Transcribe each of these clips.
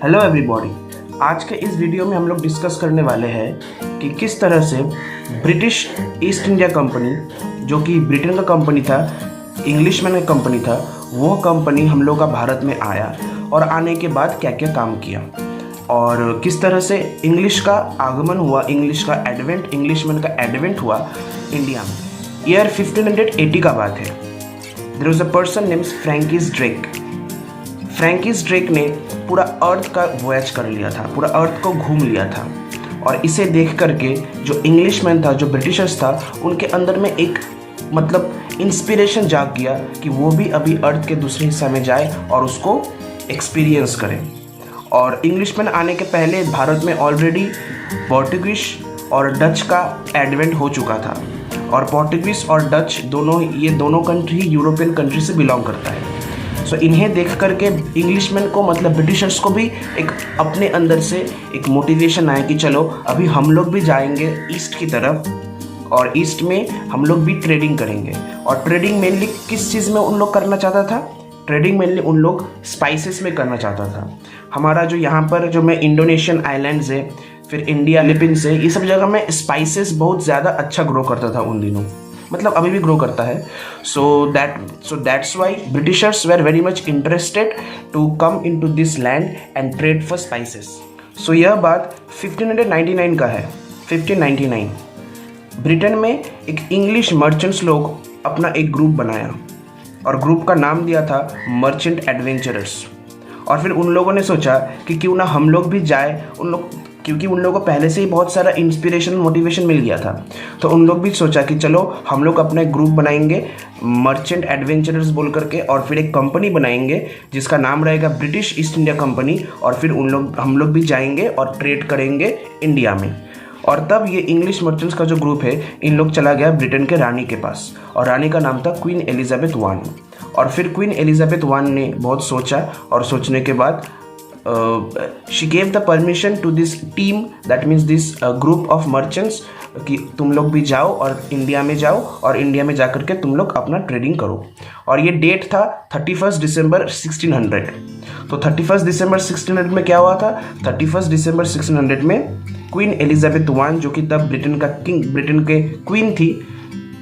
Hello everybody. आज के इस वीडियो में हम लोग डिस्कस करने वाले हैं कि किस तरह से ब्रिटिश ईस्ट इंडिया कंपनी, जो कि ब्रिटेन का कंपनी था, इंग्लिशमैन का कंपनी था, वो कंपनी हम लोग का भारत में आया और आने के बाद क्या क्या काम किया और किस तरह से इंग्लिश का आगमन हुआ, इंग्लिशमैन का एडवेंट हुआ इंडिया में। ईयर 1580 का बात है। There was a person names Francis Drake ने पूरा अर्थ का वॉयज कर लिया था, पूरा अर्थ को घूम लिया था और इसे देख करके जो इंग्लिशमैन था, जो ब्रिटिशर्स था, उनके अंदर में एक इंस्पिरेशन जाग गया कि वो भी अभी अर्थ के दूसरे हिस्से में जाए और उसको एक्सपीरियंस करें। और इंग्लिशमैन आने के पहले भारत में ऑलरेडी पोर्टुगीज और डच का एडवेंट हो चुका था और पोर्टुगीज और डच ये दोनों कंट्री यूरोपियन कंट्री से बिलोंग करता है। सो इन्हें देख करके इंग्लिशमैन को ब्रिटिशर्स को भी एक अपने अंदर से एक मोटिवेशन आया कि चलो अभी हम लोग भी जाएंगे ईस्ट की तरफ और ईस्ट में हम लोग भी ट्रेडिंग करेंगे। और ट्रेडिंग मेनली किस चीज़ में उन लोग करना चाहता था? ट्रेडिंग मेनली उन लोग स्पाइसेस में करना चाहता था। हमारा जो यहाँ पर जो मैं इंडोनेशियन आइलैंड्स है, फिर इंडिया, फिलीपींस है, ये सब जगह में स्पाइसेस बहुत ज़्यादा अच्छा ग्रो करता था उन दिनों, अभी भी ग्रो करता है। So that's why Britishers were very much interested to come in to this land and trade for spices. So यह बात 1599 का है। 1599 ब्रिटेन में एक इंग्लिश मर्चेंट्स लोग अपना एक ग्रुप बनाया और ग्रुप का नाम दिया था मर्चेंट एडवेंचरर्स। और फिर उन लोगों ने सोचा कि क्यों ना हम लोग भी जाए, क्योंकि उन लोगों को पहले से ही बहुत सारा इंस्पिरेशन, मोटिवेशन मिल गया था। तो उन लोग भी सोचा कि चलो हम लोग अपना एक ग्रुप बनाएंगे मर्चेंट एडवेंचरर्स बोल करके और फिर एक कंपनी बनाएंगे जिसका नाम रहेगा ब्रिटिश ईस्ट इंडिया कंपनी। और फिर हम लोग भी जाएंगे और ट्रेड करेंगे इंडिया में। और तब ये इंग्लिश मर्चेंट्स का जो ग्रुप है, इन लोग चला गया ब्रिटेन के रानी के पास और रानी का नाम था क्वीन एलिजाबेथ वन। और फिर क्वीन एलिजाबेथ वन ने बहुत सोचा और सोचने के बाद she gave the permission to this team, that means this group of merchants, कि तुम लोग भी जाओ और इंडिया में जाओ और इंडिया में जा करके तुम लोग अपना ट्रेडिंग करो। और ये डेट था 31 दिसंबर 1600। तो 31 दिसंबर 1600 में क्या हुआ था? 31 दिसंबर 1600 में क्वीन एलिजाबेथ वन, जो कि तब ब्रिटेन के क्वीन थी,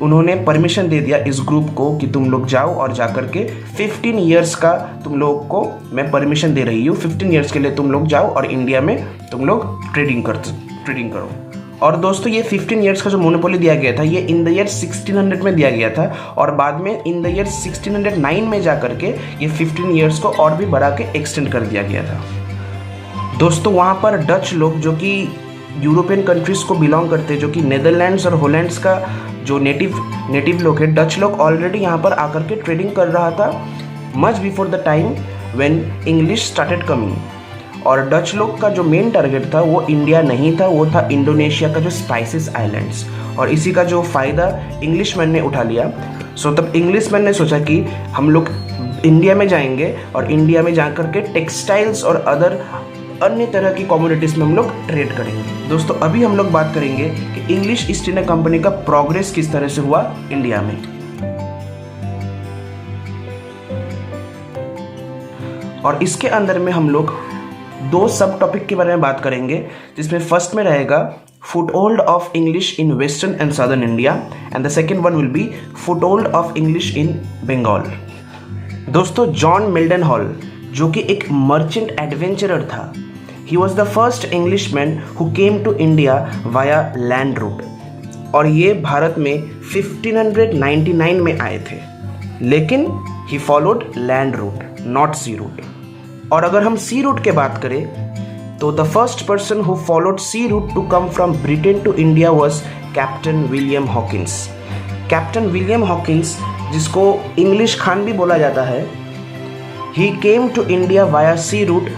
उन्होंने परमिशन दे दिया इस ग्रुप को कि तुम लोग जाओ और जा करके 15 ईयर्स का तुम लोग को मैं परमिशन दे रही हूँ। 15 ईयर्स के लिए तुम लोग जाओ और इंडिया में तुम लोग ट्रेडिंग करो। और दोस्तों, ये 15 ईयर्स का जो मोनोपोली दिया गया था, ये इन द ईयर 1600 में दिया गया था और बाद में इन द ईयर 1609 में जा करके ये 15 ईयर्स को और भी बढ़ा के एक्सटेंड कर दिया गया था। दोस्तों, वहाँ पर डच लोग, जो कि यूरोपियन कंट्रीज़ को बिलोंग करते, जो कि नेदरलैंड्स और हॉलैंड्स का जो नेटिव लोग हैं, डच लोग ऑलरेडी यहाँ पर आकर के ट्रेडिंग कर रहा था much before the time when English started coming. और डच लोग का जो मेन टारगेट था वो इंडिया नहीं था, वो था इंडोनेशिया का जो स्पाइसेस आइलैंड्स। और इसी का जो फ़ायदा इंग्लिशमैन ने उठा लिया। सो तब इंग्लिशमैन ने सोचा कि हम लोग इंडिया में जाएंगे और इंडिया में जा कर के टेक्सटाइल्स और अन्य तरह की कमोडिटीज़ में हम लोग ट्रेड करेंगे। दोस्तों, अभी हम लोग बात करेंगे कि इंग्लिश ईस्ट इंडिया कंपनी का प्रोग्रेस किस तरह से हुआ इंडिया में। और इसके अंदर में हम लोग 2 सब टॉपिक के बारे में बात करेंगे, जिसमें फर्स्ट में रहेगा foothold of English in western and southern India and the second one will be foothold of English in Bengal. दोस्तों, जॉन मिल्टन हॉल, जो कि एक मर्चेंट एडवेंचरर था, he was the first Englishman who came to India via land route। और ये भारत में 1599 में आए थे, लेकिन he followed land route, not sea route। और अगर हम sea route के बात करें तो the first person who followed sea route to come from Britain to India was Captain William Hawkins। Captain William Hawkins, जिसको इंग्लिश खान भी बोला जाता है, he came to India via sea route।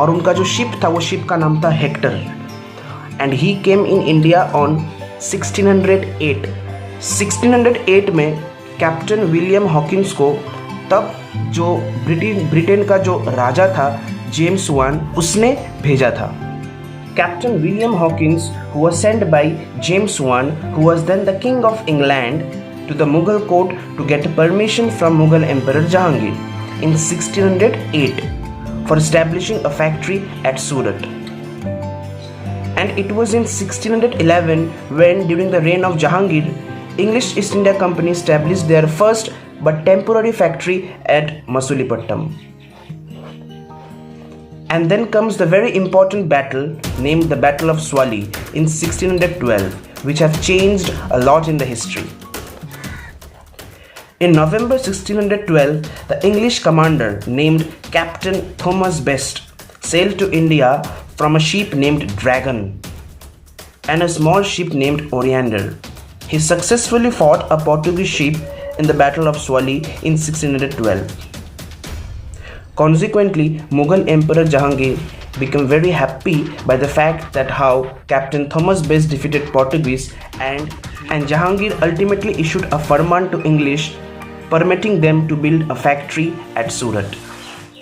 और उनका जो शिप था, वो शिप का नाम था Hector and he came in India on 1608। 1608 में कैप्टन विलियम हॉकिंस को तब जो ब्रिटेन का जो राजा था जेम्स वन, उसने भेजा था। Captain William Hawkins who was sent by James one, who was then the king of England, to the Mughal court to get permission from Mughal emperor Jahangir in 1608 for establishing a factory at Surat. And it was in 1611 when, during the reign of Jahangir, English East India Company established their first but temporary factory at Masulipatam. And then comes the very important battle named the Battle of Swali in 1612, which have changed a lot in the history. In November 1612, the English commander named Captain Thomas Best sailed to India from a ship named Dragon and a small ship named Oriander. He successfully fought a Portuguese ship in the Battle of Swali in 1612. Consequently, Mughal Emperor Jahangir became very happy by the fact that how Captain Thomas Best defeated Portuguese, and Jahangir ultimately issued a farman to English permitting them to build a factory at Surat.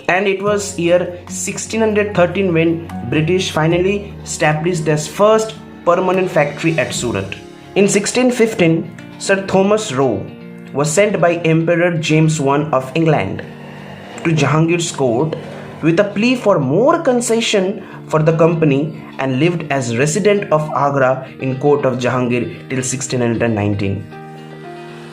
And it was year 1613 when British finally established their first permanent factory at Surat. In 1615, Sir Thomas Roe was sent by Emperor James I of England to Jahangir's court with a plea for more concession for the company, and lived as resident of Agra in court of Jahangir till 1619.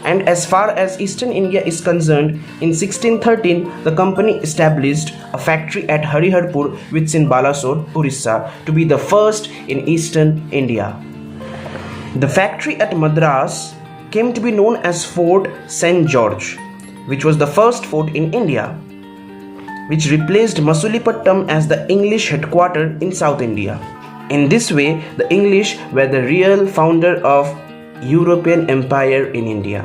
And as far as Eastern India is concerned, in 1613 the company established a factory at Hariharpur, which is in Balasore, Orissa, to be the first in Eastern India. The factory at Madras came to be known as Fort St. George, which was the first fort in India, which replaced Masulipatam as the English headquarters in South India. In this way, the English were the real founder of European Empire in India.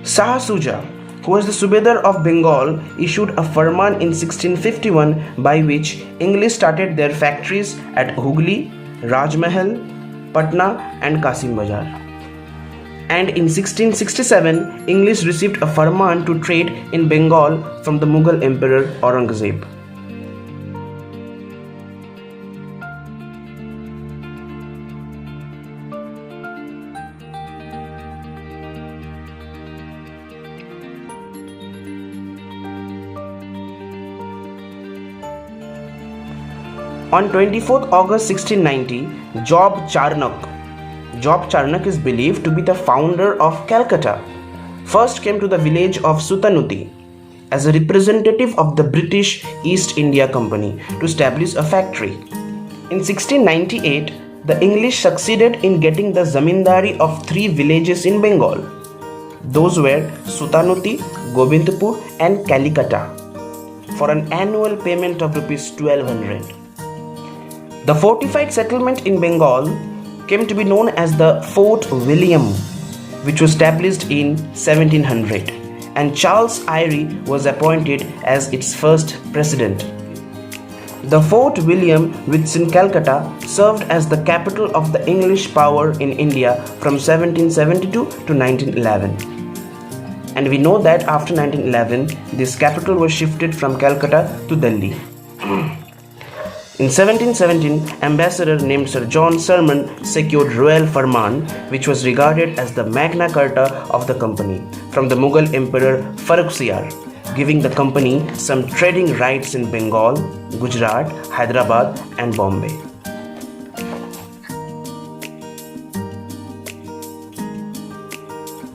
Shah Shuja, who was the Subedar of Bengal, issued a farman in 1651 by which English started their factories at Hooghly, Rajmahal, Patna and Kasim Bazar. And in 1667, English received a farman to trade in Bengal from the Mughal Emperor Aurangzeb. On 24th August 1690, Job Charnock is believed to be the founder of Calcutta, first came to the village of Sutanuti as a representative of the British East India Company to establish a factory. In 1698, the English succeeded in getting the zamindari of 3 villages in Bengal. Those were Sutanuti, Govindpur and Calicut for an annual payment of Rs 1200. The fortified settlement in Bengal came to be known as the Fort William, which was established in 1700, and Charles Eyre was appointed as its first president. The Fort William, which is in Calcutta, served as the capital of the English power in India from 1772 to 1911. And we know that after 1911, this capital was shifted from Calcutta to Delhi. In 1717, ambassador named Sir John Sherman secured royal farman, which was regarded as the Magna Carta of the company, from the Mughal Emperor Farrukhsiyar, giving the company some trading rights in Bengal, Gujarat, Hyderabad and Bombay.